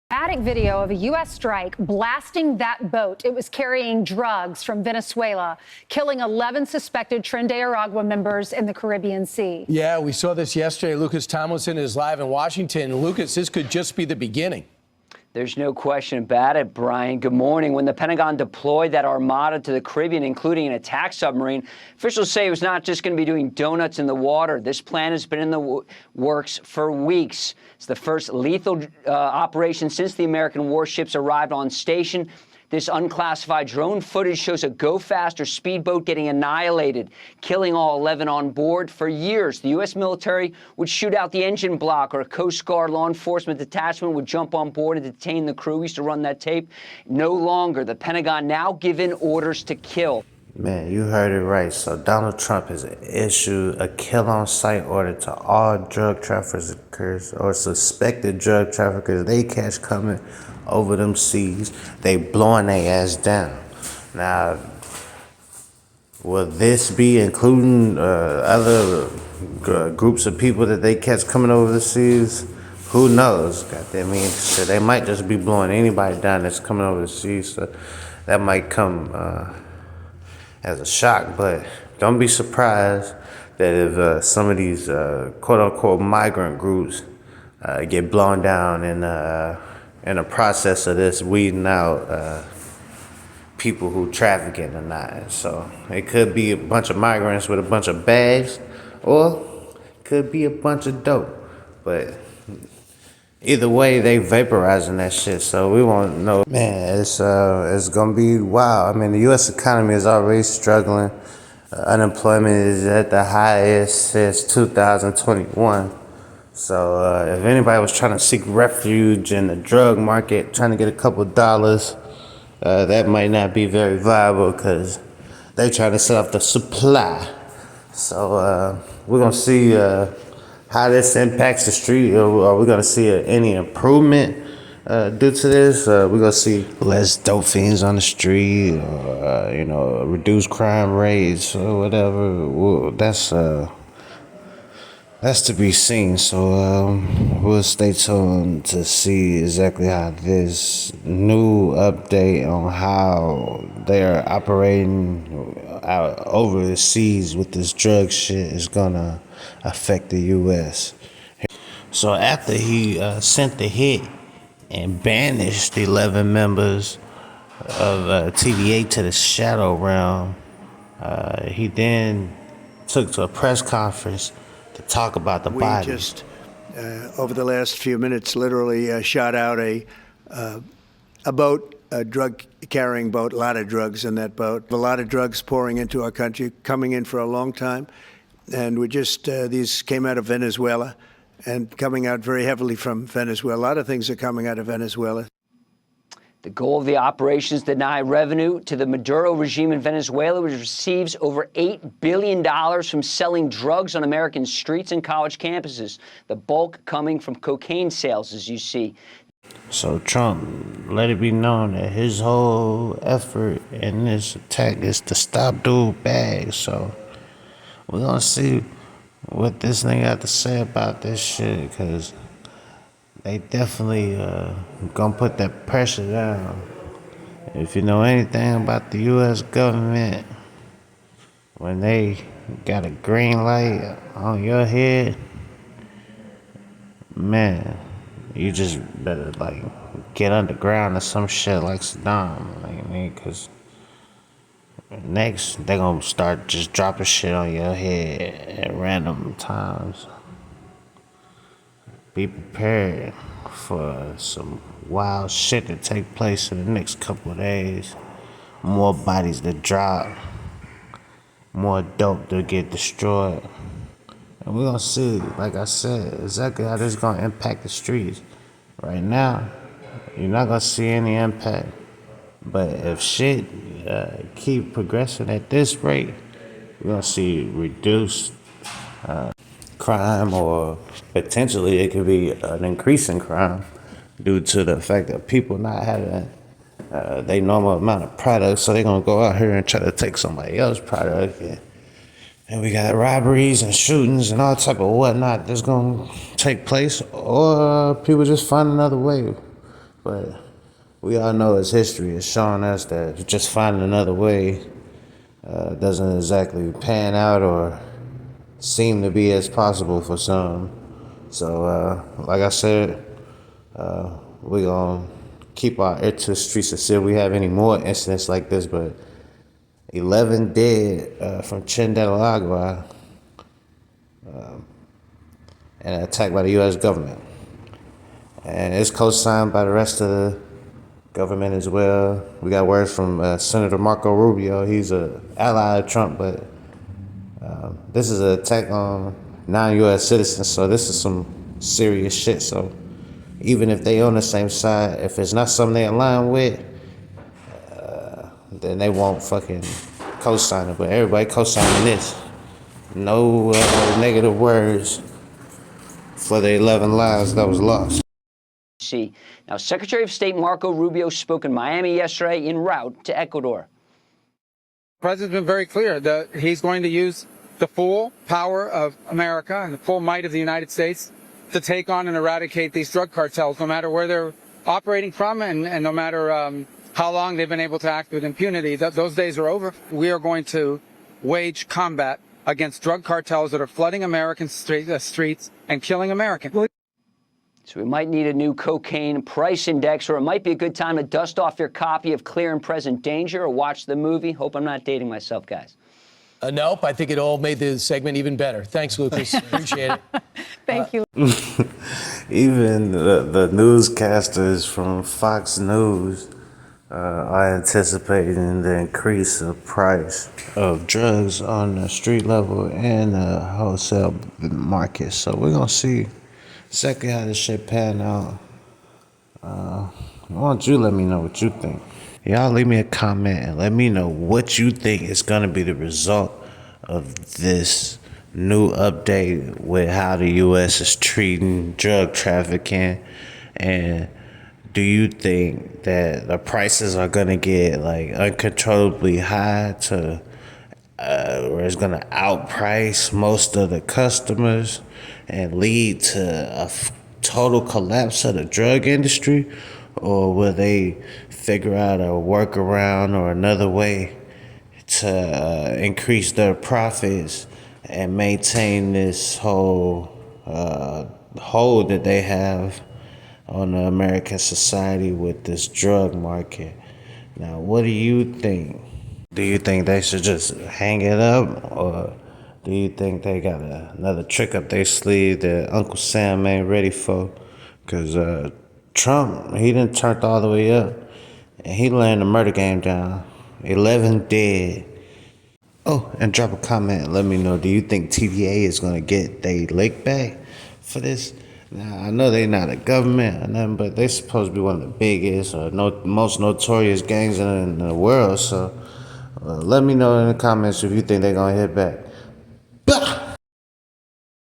Dramatic video of a U.S. strike blasting that boat. It was carrying drugs from Venezuela, killing 11 suspected Tren de Aragua members in the Caribbean Sea. Yeah, we saw this yesterday. Lucas Tomlinson is live in Washington. Lucas, this could just be the beginning. There's no question about it, Brian. Good morning. When the Pentagon deployed that armada to the Caribbean, including an attack submarine, officials say it was not just going to be doing donuts in the water. This plan has been in the works for weeks. It's the first lethal operation since the American warships arrived on station. This unclassified drone footage shows a go-faster speedboat getting annihilated, killing all 11 on board. For years, the U.S. military would shoot out the engine block, or a Coast Guard law enforcement detachment would jump on board and detain the crew. We used to run that tape. No longer. The Pentagon now given orders to kill. Man, you heard it right. So Donald Trump has issued a kill-on-sight order to all drug traffickers or suspected drug traffickers they catch coming over them seas. They blowing their ass down. Now, will this be including other groups of people that they catch coming over the seas? Who knows? Goddamn, shit, they might just be blowing anybody down that's coming over the seas. So that might come as a shock, but don't be surprised that if some of these quote-unquote migrant groups get blown down in the process of this weeding out people who trafficking or not. So it could be a bunch of migrants with a bunch of bags, or it could be a bunch of dope. But either way, they vaporizing that shit, so we won't know. Man, it's gonna be wild. I mean, the U.S. economy is already struggling. Unemployment is at the highest since 2021. So if anybody was trying to seek refuge in the drug market, trying to get a couple dollars, that might not be very viable because they trying to set off the supply. So we're gonna see how this impacts the street. Are we gonna see any improvement due to this? We're gonna see less dope fiends on the street, or reduced crime rates or whatever. Well, that's to be seen. So we'll stay tuned to see exactly how this new update on how they're operating out over the seas with this drug shit is gonna affect the U.S. So after he sent the hit and banished 11 members of TVA to the shadow realm, he then took to a press conference to talk about the bodies. We just, over the last few minutes, literally shot out a boat, a drug-carrying boat, a lot of drugs in that boat, a lot of drugs pouring into our country, coming in for a long time. And we just, these came out of Venezuela and coming out very heavily from Venezuela. A lot of things are coming out of Venezuela. The goal of the operation is to deny revenue to the Maduro regime in Venezuela, which receives over $8 billion from selling drugs on American streets and college campuses. The bulk coming from cocaine sales, as you see. So Trump let it be known that his whole effort in this attack is to stop dude bags. So we're gonna see what this nigga got to say about this shit, because they definitely gonna put that pressure down. If you know anything about the U.S. government, when they got a green light on your head, man, you just better get underground or some shit like Saddam, because next they gonna start just dropping shit on your head at random times. Be prepared for some wild shit to take place in the next couple of days. More bodies to drop. More dope to get destroyed. And we're gonna see, like I said, exactly how this is gonna impact the streets. Right now, you're not gonna see any impact. But if shit keep progressing at this rate, we're gonna see reduced crime, or potentially it could be an increase in crime due to the fact that people not having their normal amount of products, so they're gonna go out here and try to take somebody else's product. And we got robberies and shootings and all type of whatnot that's gonna take place, or people just find another way. But we all know as history is showing us that just finding another way doesn't exactly pan out or seem to be as possible for some. So, like I said, we're going to keep our ear to the streets to see if we have any more incidents like this. But 11 dead from Trinidad and an attack by the U.S. government. And it's co-signed by the rest of the government as well. We got words from Senator Marco Rubio. He's an ally of Trump, but this is an attack on non-U.S. citizens, so this is some serious shit. So even if they on the same side, if it's not something they align with, then they won't fucking co-sign it. But everybody co-signing this. No negative words for the 11 lives that was lost. See. Now, Secretary of State Marco Rubio spoke in Miami yesterday en route to Ecuador. The president's been very clear that he's going to use the full power of America and the full might of the United States to take on and eradicate these drug cartels, no matter where they're operating from and no matter how long they've been able to act with impunity. Those days are over. We are going to wage combat against drug cartels that are flooding American streets and killing Americans. So we might need a new cocaine price index, or it might be a good time to dust off your copy of Clear and Present Danger or watch the movie. Hope I'm not dating myself, guys. Nope, I think it all made the segment even better. Thanks, Lucas. Appreciate it. Thank you. Even the newscasters from Fox News are anticipating the increase of price of drugs on the street level and the wholesale market. So we're going to see exactly how this shit pan out. Why don't you let me know what you think? Y'all leave me a comment and let me know what you think is going to be the result of this new update with how the U.S. is treating drug trafficking. And do you think that the prices are going to get like uncontrollably high to where it's going to outprice most of the customers and lead to a total collapse of the drug industry? Or will they figure out a workaround or another way to increase their profits and maintain this whole hold that they have on the American society with this drug market? Now, what do you think? Do you think they should just hang it up, or do you think they got another trick up their sleeve that Uncle Sam ain't ready for? Because Trump, he done turned all the way up, and he laying the murder game down. 11 dead. Oh, and drop a comment and let me know, do you think TVA is going to get their lick back for this? Now, I know they're not a government or nothing, but they're supposed to be one of the biggest or most notorious gangs in the world. So let me know in the comments if you think they're going to hit back.